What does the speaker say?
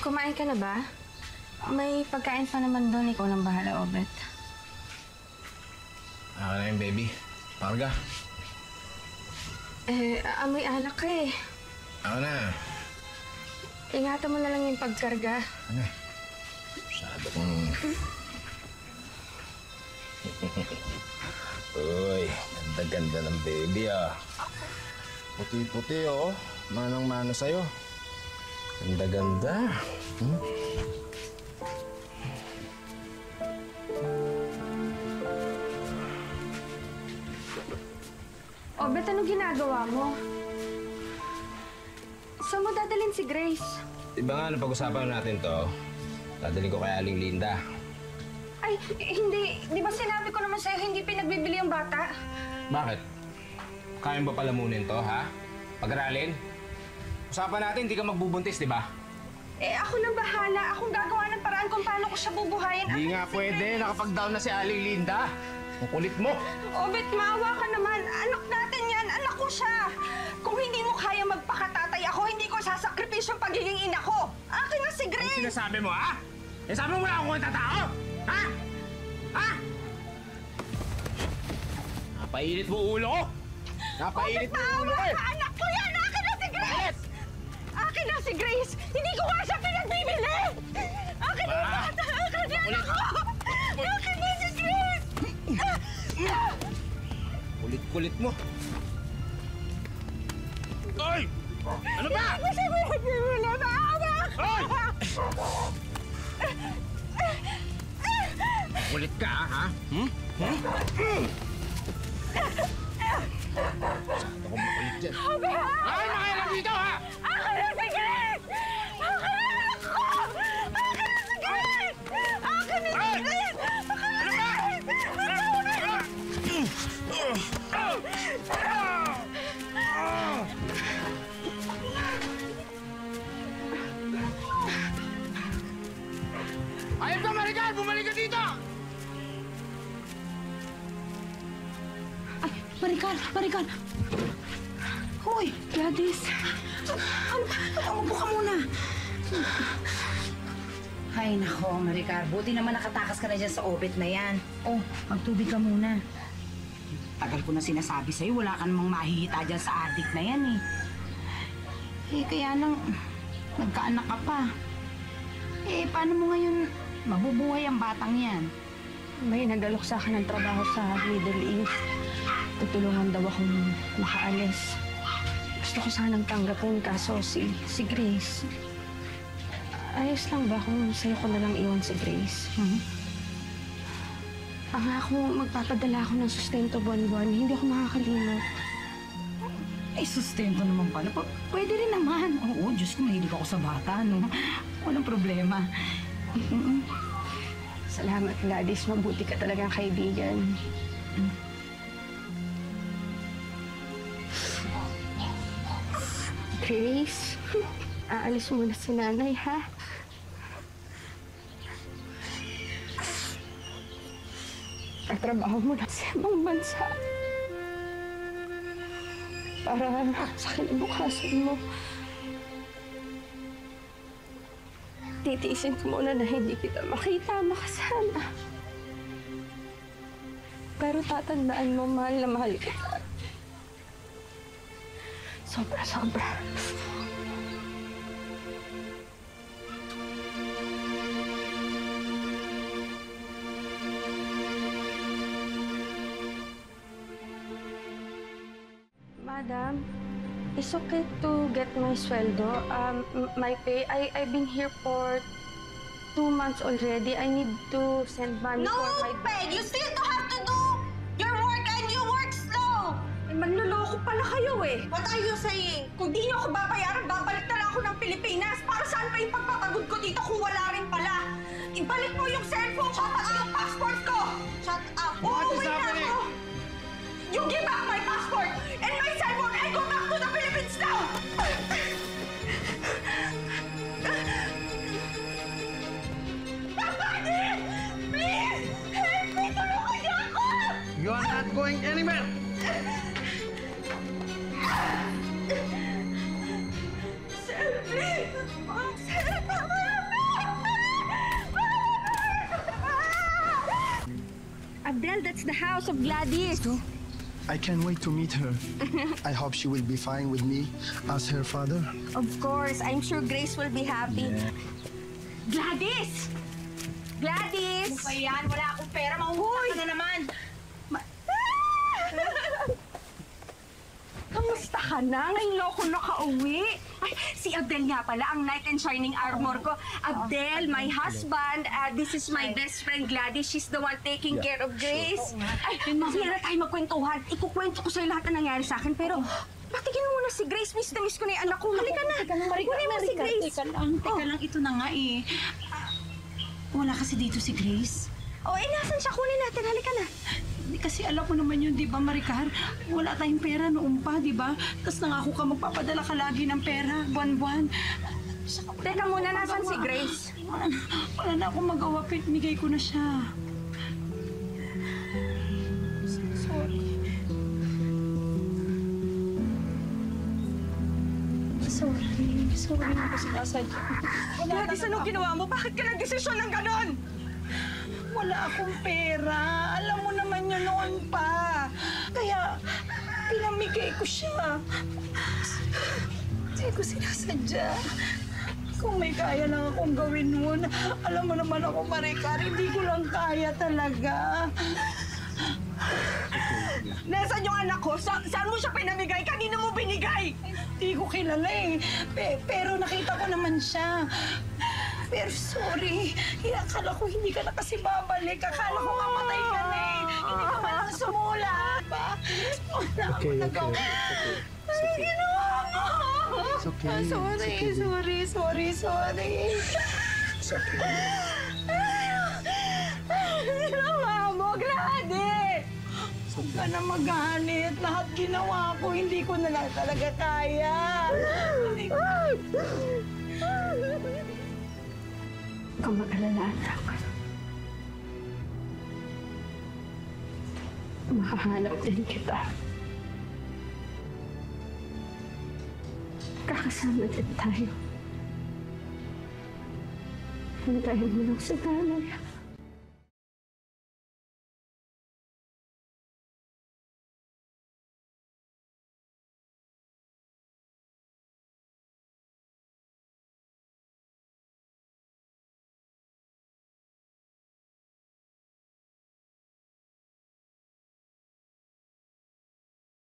Kumain ka na ba? May pagkain pa naman doon. Ikaw nang bahala, Obet. Ako na yun, baby. Parga. Amoy alak ka eh. Ako na. Ingatan mo na lang yung pagkarga. Ano? Masyado kong... Uy, ganda-ganda ng baby ah. Puti-puti oh. Manang-mana sa'yo. Ganda-ganda. Obet, ano ginagawa mo? Saan mo dadalhin si Grace? Diba nga, napag-usapan natin to, dadalhin ko kay Aling Linda. Ay, hindi. Di ba sinabi ko naman sa'yo hindi pinagbibili ang bata? Bakit? Kaya ba palamunin to, ha? Pag-aralin? Usapan natin, hindi ka magbubuntis, di ba? Ako na bahala. Akong gagawa ng paraan kung paano ko siya bubuhayin. Hindi nga pwede. Nakapag-down na si Aling Linda. Ang kulit mo. Obet, maawa ka naman. Anak natin yan. Anak ko siya. Kung hindi mo kaya magpakatatay ako, hindi ko sasakripisyo ang pagiging ina ko. Akin na si Grace. Ano sinasabi mo, ha? Sabi mo wala akong tatao? Ha? Ha? Napainit mo ulo ko. Napainit mo ulo ko eh. Anak ko yan! Akin na si Grace! Akin na si Grace! Hindi ko nga siya pinagbibili! Akin na yung bata! Akin na anak ko! Akin na si Grace! Kulit-kulit mo. Ay! Ano ba? Hindi ko siya pinagbibili! Maawa ka! Ay! Kulit ka, ha? Masyado kong makulit dyan. Ay, makialam dito, ha? Akin na si Grace! Akin na anak ko! Akin na si Grace! Akin na si Grace! Akin na si Grace! Ayun ka, Maricar! Bumalik ka dito! Maricar! Hoy! Gladys! Umupo ka muna! Ay, nako, Maricar. Buti naman nakatakas ka na dyan sa obet na yan. Oh, magtubig ka muna. Tagal ko na sinasabi sa'yo, wala ka namang mahihita dyan sa adik na yan eh. Kaya lang, nagkaanak ka pa. Paano mo ngayon mabubuhay ang batang yan? May nagalok sa akin ng trabaho sa Middle East. Tutulungan daw akong makaalis. Gusto ko sanang tanggapin kaso si Grace. Ayos lang ba kung sa'yo ko na lang iwan si Grace? Pangako, magpapadala ako ng sustento buwan-buwan. Hindi ako makakalimot. Sustento naman pala. Pwede rin naman. Oo, Diyos ko, mahilig ako sa bata, no? Walang problema. Salamat, Gladys. Mabuti ka talagang kaibigan. Grace, aalis muna si nanay, ha? Tatrabaho mo na sa ibang bansa. Para sa kinabukasan mo. Titiisin ko muna na hindi kita makita, makasama. Pero tatandaan mo, mahal na mahal kita. Sobra-sobra. Madam, it's okay to get my sweldo, my pay. I've been here for 2 months already. I need to send money No, for my... Peg! You still have to do your work and you work slow! Manloloko pala kayo eh. What are you saying? Kung di niyo ako babayaran, babalik na lang ako ng Pilipinas. Para saan pa yung pagpapagod ko dito kung wala rin pala? Ibalik mo yung cellphone ko pati yung passport ko! Shut up! Uuwi na ako! You give back my passport and my cellphone and go back to the Philippines now! Papadi! Please! Help me! Tulungan niyo ako! You are not going anywhere! Sir, please! Sir, tama na Adele, that's the house of Gladys. I can't wait to meet her. I hope she will be fine with me as her father. Of course, I'm sure Grace will be happy. Gladys! Gladys! Ano ba yan? Wala akong pera. Mahuhuli ka na naman. Kamusta ka na? Ngayon loko nakauwi. Ay, si Abdel nga pala, ang knight in shining armor ko. Abdel, my husband. This is my best friend Gladys. She's the one taking care of Grace. Ay, mamaya na tayo magkwentuhan. Ikukwento ko sa'yo lahat na nangyari sa akin. Pero, patigin mo muna si Grace. Miss na miss ko na yung anak ko. Halika na. Kunin mo si Grace. Teka lang. Ito na nga eh. Wala kasi dito si Grace. Nasan siya? Kunin natin. Halika na. Hindi kasi alam mo naman yun, di ba, Maricar? Wala tayong pera noon pa, di ba? Tapos nangako ka magpapadala ka lagi ng pera, buwan-buwan. Teka muna, nasan si Grace? Wala na akong magawa, pinigay ko na siya. Sorry. Sorry na kasi nasadya. Gladys, anong ginawa mo? Bakit ka nag-desisyon ng ganon? Wala akong pera. Alam mo naman yun noon pa. Kaya, pinamigay ko siya. Hindi ko sinasadya. Kung may kaya lang akong gawin nun, alam mo naman ako, Maricar, hindi ko lang kaya talaga. Nasaan yung anak ko? Saan mo siya pinamigay? Kanino mo binigay? Hindi ko kilala eh. Pero nakita ko naman siya. Pero sorry, akala ko hindi ka na kasi babalik. Akala ko mamatay ka na eh. Hindi ka malang sumula. Wala ako nagawa. Ay, ginawa mo! It's okay. Sorry. It's okay. Ginawa mo, Gladys! Huwag ka na magalit. Lahat ginawa ko, hindi ko na lang talaga kaya. Kung mag-alala, anak. Makahanap din kita. Kakasama din tayo. Hintayin mo lang sa nanay.